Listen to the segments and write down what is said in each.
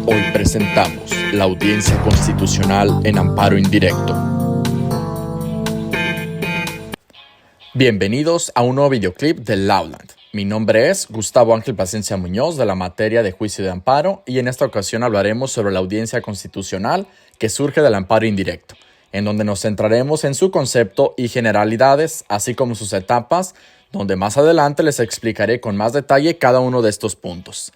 Hoy presentamos la audiencia constitucional en amparo indirecto. Bienvenidos a un nuevo videoclip de Loudland. Mi nombre es Gustavo Ángel Paciencia Muñoz de la materia de juicio de amparo y en esta ocasión hablaremos sobre la audiencia constitucional que surge del amparo indirecto, en donde nos centraremos en su concepto y generalidades, así como sus etapas, donde más adelante les explicaré con más detalle cada uno de estos puntos.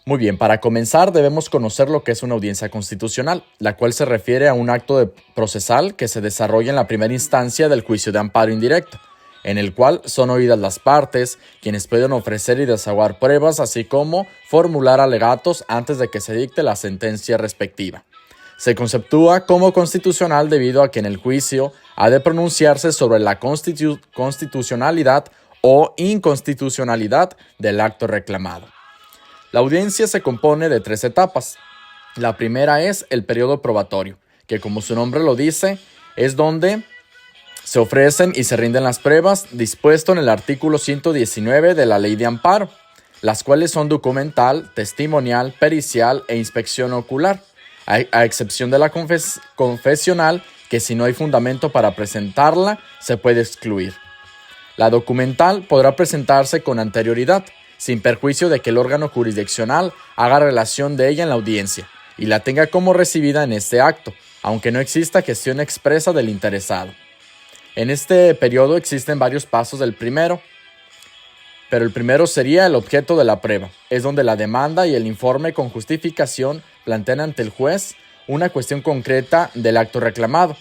Muy bien, para comenzar debemos conocer lo que es una audiencia constitucional, la cual se refiere a un acto procesal que se desarrolla en la primera instancia del juicio de amparo indirecto, en el cual son oídas las partes, quienes pueden ofrecer y desahogar pruebas, así como formular alegatos antes de que se dicte la sentencia respectiva. Se conceptúa como constitucional debido a que en el juicio ha de pronunciarse sobre la constitucionalidad o inconstitucionalidad del acto reclamado. La audiencia se compone de 3 etapas. La primera es el periodo probatorio, que como su nombre lo dice, es donde se ofrecen y se rinden las pruebas dispuesto en el artículo 119 de la Ley de Amparo, las cuales son documental, testimonial, pericial e inspección ocular, a excepción de la confesional, que si no hay fundamento para presentarla, se puede excluir. La documental podrá presentarse con anterioridad, sin perjuicio de que el órgano jurisdiccional haga relación de ella en la audiencia y la tenga como recibida en este acto, aunque no exista gestión expresa del interesado. En este periodo existen varios pasos del primero, pero el primero sería el objeto de la prueba, es donde la demanda y el informe con justificación plantean ante el juez una cuestión concreta del acto reclamado,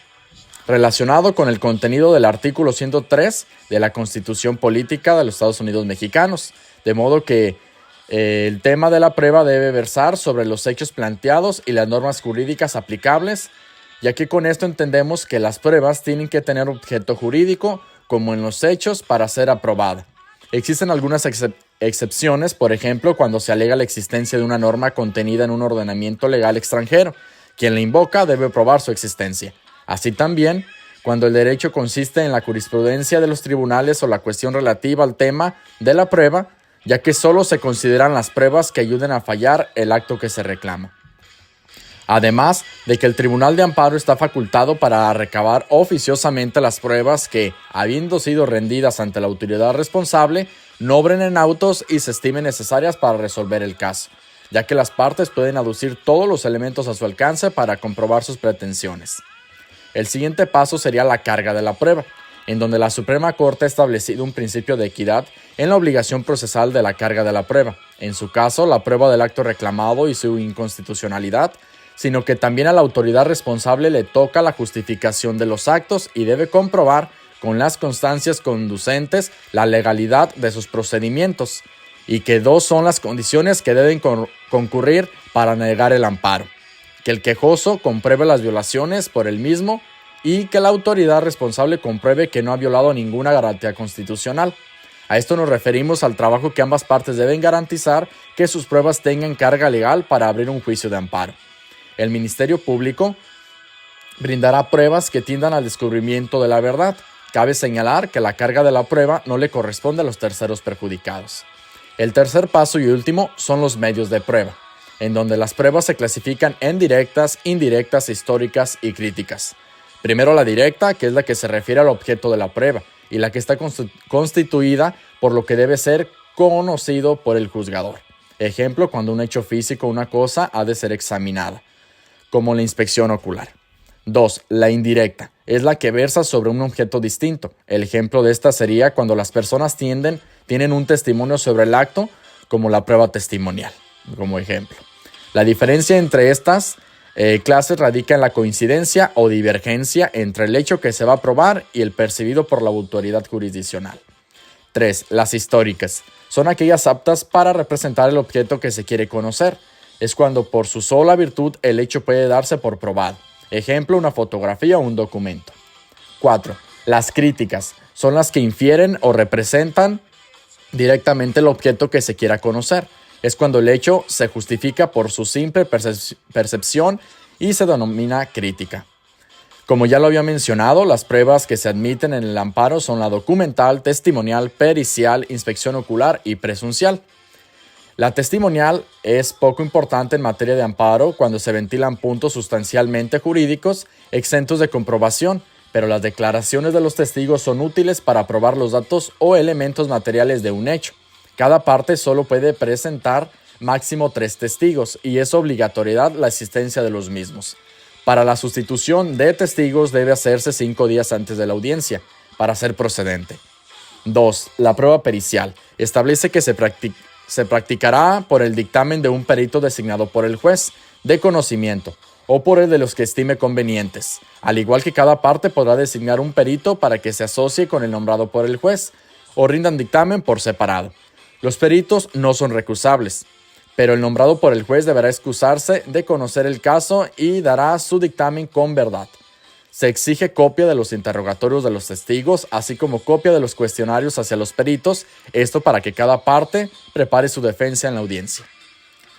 relacionado con el contenido del artículo 103 de la Constitución Política de los Estados Unidos Mexicanos, de modo que el tema de la prueba debe versar sobre los hechos planteados y las normas jurídicas aplicables, ya que con esto entendemos que las pruebas tienen que tener objeto jurídico, como en los hechos, para ser aprobada. Existen algunas excepciones, por ejemplo, cuando se alega la existencia de una norma contenida en un ordenamiento legal extranjero. Quien la invoca debe probar su existencia. Así también, cuando el derecho consiste en la jurisprudencia de los tribunales o la cuestión relativa al tema de la prueba, ya que solo se consideran las pruebas que ayuden a fallar el acto que se reclama. Además de que el Tribunal de Amparo está facultado para recabar oficiosamente las pruebas que, habiendo sido rendidas ante la autoridad responsable, no obren en autos y se estimen necesarias para resolver el caso, ya que las partes pueden aducir todos los elementos a su alcance para comprobar sus pretensiones. El siguiente paso sería la carga de la prueba, en donde la Suprema Corte ha establecido un principio de equidad en la obligación procesal de la carga de la prueba, en su caso la prueba del acto reclamado y su inconstitucionalidad, sino que también a la autoridad responsable le toca la justificación de los actos y debe comprobar con las constancias conducentes la legalidad de sus procedimientos, y que 2 son las condiciones que deben concurrir para negar el amparo: que el quejoso compruebe las violaciones por él mismo y que la autoridad responsable compruebe que no ha violado ninguna garantía constitucional. A esto nos referimos al trabajo que ambas partes deben garantizar que sus pruebas tengan carga legal para abrir un juicio de amparo. El Ministerio Público brindará pruebas que tiendan al descubrimiento de la verdad. Cabe señalar que la carga de la prueba no le corresponde a los terceros perjudicados. El tercer paso y último son los medios de prueba, en donde las pruebas se clasifican en directas, indirectas, históricas y críticas. Primero la directa, que es la que se refiere al objeto de la prueba y la que está constituida por lo que debe ser conocido por el juzgador. Ejemplo, cuando un hecho físico o una cosa ha de ser examinada, como la inspección ocular. 2. La indirecta, es la que versa sobre un objeto distinto. El ejemplo de esta sería cuando las personas tienen un testimonio sobre el acto, como la prueba testimonial, como ejemplo. La diferencia entre estas clases radica en la coincidencia o divergencia entre el hecho que se va a probar y el percibido por la autoridad jurisdiccional. 3. Las históricas son aquellas aptas para representar el objeto que se quiere conocer. Es cuando por su sola virtud el hecho puede darse por probado. Ejemplo, una fotografía o un documento. 4. Las críticas son las que infieren o representan directamente el objeto que se quiera conocer. Es cuando el hecho se justifica por su simple percepción y se denomina crítica. Como ya lo había mencionado, las pruebas que se admiten en el amparo son la documental, testimonial, pericial, inspección ocular y presuncial. La testimonial es poco importante en materia de amparo cuando se ventilan puntos sustancialmente jurídicos exentos de comprobación, pero las declaraciones de los testigos son útiles para probar los datos o elementos materiales de un hecho. Cada parte solo puede presentar máximo 3 testigos y es obligatoriedad la asistencia de los mismos. Para la sustitución de testigos debe hacerse 5 días antes de la audiencia para ser procedente. 2. La prueba pericial. Establece que se practicará por el dictamen de un perito designado por el juez de conocimiento o por el de los que estime convenientes, al igual que cada parte podrá designar un perito para que se asocie con el nombrado por el juez o rindan dictamen por separado. Los peritos no son recusables, pero el nombrado por el juez deberá excusarse de conocer el caso y dará su dictamen con verdad. Se exige copia de los interrogatorios de los testigos, así como copia de los cuestionarios hacia los peritos, esto para que cada parte prepare su defensa en la audiencia.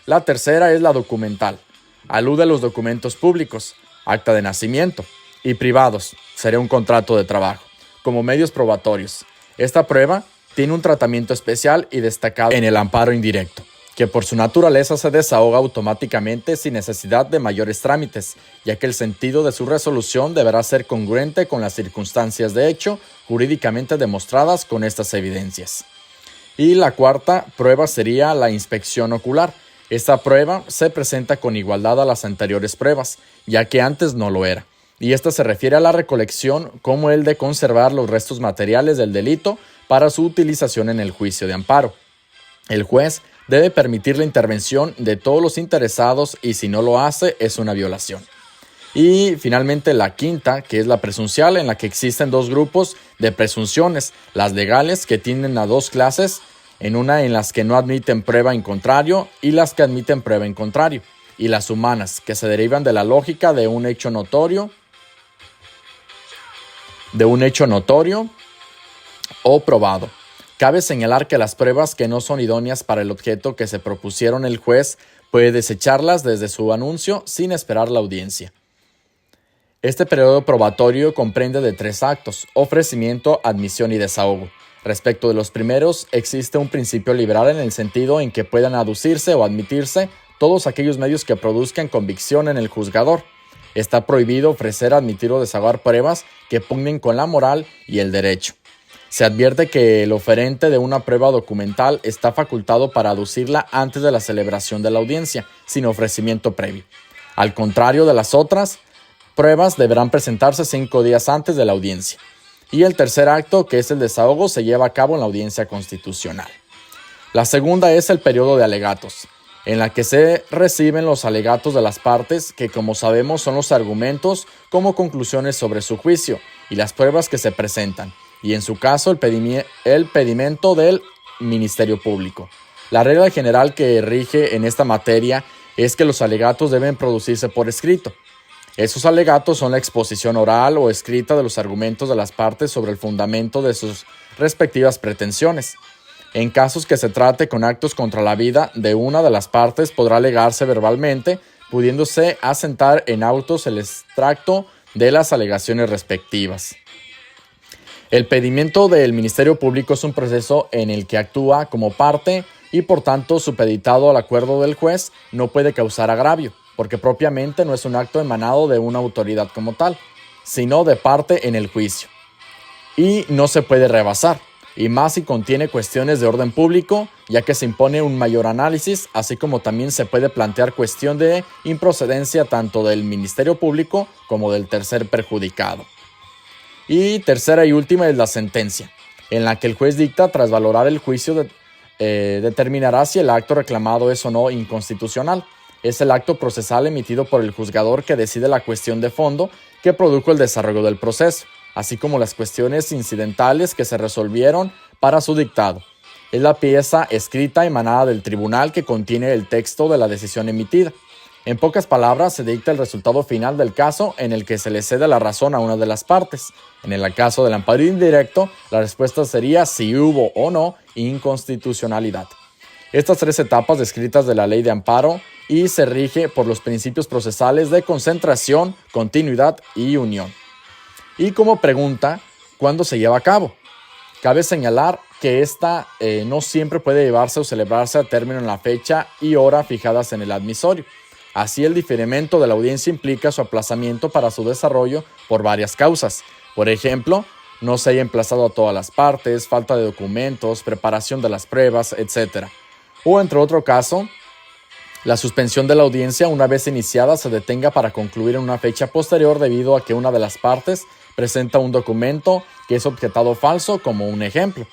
La tercera es la documental. Alude a los documentos públicos, acta de nacimiento, y privados, sería un contrato de trabajo, como medios probatorios. Esta prueba tiene un tratamiento especial y destacado en el amparo indirecto, que por su naturaleza se desahoga automáticamente sin necesidad de mayores trámites, ya que el sentido de su resolución deberá ser congruente con las circunstancias de hecho jurídicamente demostradas con estas evidencias. Y la cuarta prueba sería la inspección ocular. Esta prueba se presenta con igualdad a las anteriores pruebas, ya que antes no lo era, y esta se refiere a la recolección como el de conservar los restos materiales del delito para su utilización en el juicio de amparo. El juez debe permitir la intervención de todos los interesados y si no lo hace es una violación. Y finalmente la quinta, que es la presuncial, en la que existen 2 grupos de presunciones, las legales que tienden a 2 clases, en las que no admiten prueba en contrario y las que admiten prueba en contrario, y las humanas, que se derivan de la lógica de un hecho notorio o probado. Cabe señalar que las pruebas que no son idóneas para el objeto que se propusieron el juez puede desecharlas desde su anuncio sin esperar la audiencia. Este periodo probatorio comprende de 3 actos: ofrecimiento, admisión y desahogo. Respecto de los primeros, existe un principio liberal en el sentido en que puedan aducirse o admitirse todos aquellos medios que produzcan convicción en el juzgador. Está prohibido ofrecer, admitir o desahogar pruebas que pugnen con la moral y el derecho. Se advierte que el oferente de una prueba documental está facultado para aducirla antes de la celebración de la audiencia, sin ofrecimiento previo. Al contrario de las otras, pruebas deberán presentarse 5 días antes de la audiencia. Y el tercer acto, que es el desahogo, se lleva a cabo en la audiencia constitucional. La segunda es el periodo de alegatos, en la que se reciben los alegatos de las partes, que como sabemos son los argumentos como conclusiones sobre su juicio y las pruebas que se presentan, y en su caso el pedimento del Ministerio Público. La regla general que rige en esta materia es que los alegatos deben producirse por escrito. Esos alegatos son la exposición oral o escrita de los argumentos de las partes sobre el fundamento de sus respectivas pretensiones. En casos que se trate con actos contra la vida de una de las partes, podrá alegarse verbalmente, pudiéndose asentar en autos el extracto de las alegaciones respectivas. El pedimento del Ministerio Público es un proceso en el que actúa como parte y por tanto supeditado al acuerdo del juez no puede causar agravio, porque propiamente no es un acto emanado de una autoridad como tal, sino de parte en el juicio. Y no se puede rebasar, y más si contiene cuestiones de orden público, ya que se impone un mayor análisis, así como también se puede plantear cuestión de improcedencia tanto del Ministerio Público como del tercer perjudicado. Y tercera y última es la sentencia, en la que el juez dicta tras valorar el juicio determinará si el acto reclamado es o no inconstitucional. Es el acto procesal emitido por el juzgador que decide la cuestión de fondo que produjo el desarrollo del proceso, así como las cuestiones incidentales que se resolvieron para su dictado. Es la pieza escrita emanada del tribunal que contiene el texto de la decisión emitida. En pocas palabras, se dicta el resultado final del caso en el que se le cede la razón a una de las partes. En el caso del amparo indirecto, la respuesta sería si hubo o no inconstitucionalidad. Estas 3 etapas descritas de la ley de amparo y se rige por los principios procesales de concentración, continuidad y unión. Y como pregunta, ¿cuándo se lleva a cabo? Cabe señalar que esta no siempre puede llevarse o celebrarse a término en la fecha y hora fijadas en el admisorio. Así, el diferimento de la audiencia implica su aplazamiento para su desarrollo por varias causas. Por ejemplo, no se haya emplazado a todas las partes, falta de documentos, preparación de las pruebas, etc. O, entre otro caso, la suspensión de la audiencia una vez iniciada se detenga para concluir en una fecha posterior debido a que una de las partes presenta un documento que es objetado falso, como un ejemplo.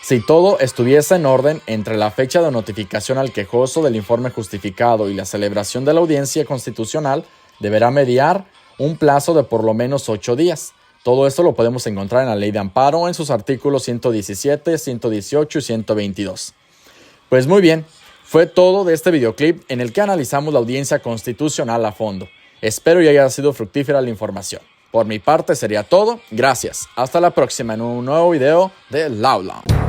Si todo estuviese en orden entre la fecha de notificación al quejoso del informe justificado y la celebración de la audiencia constitucional, deberá mediar un plazo de por lo menos 8 días. Todo esto lo podemos encontrar en la Ley de Amparo en sus artículos 117, 118 y 122. Pues muy bien, fue todo de este videoclip en el que analizamos la audiencia constitucional a fondo. Espero y haya sido fructífera la información. Por mi parte sería todo, gracias. Hasta la próxima en un nuevo video de Loudland.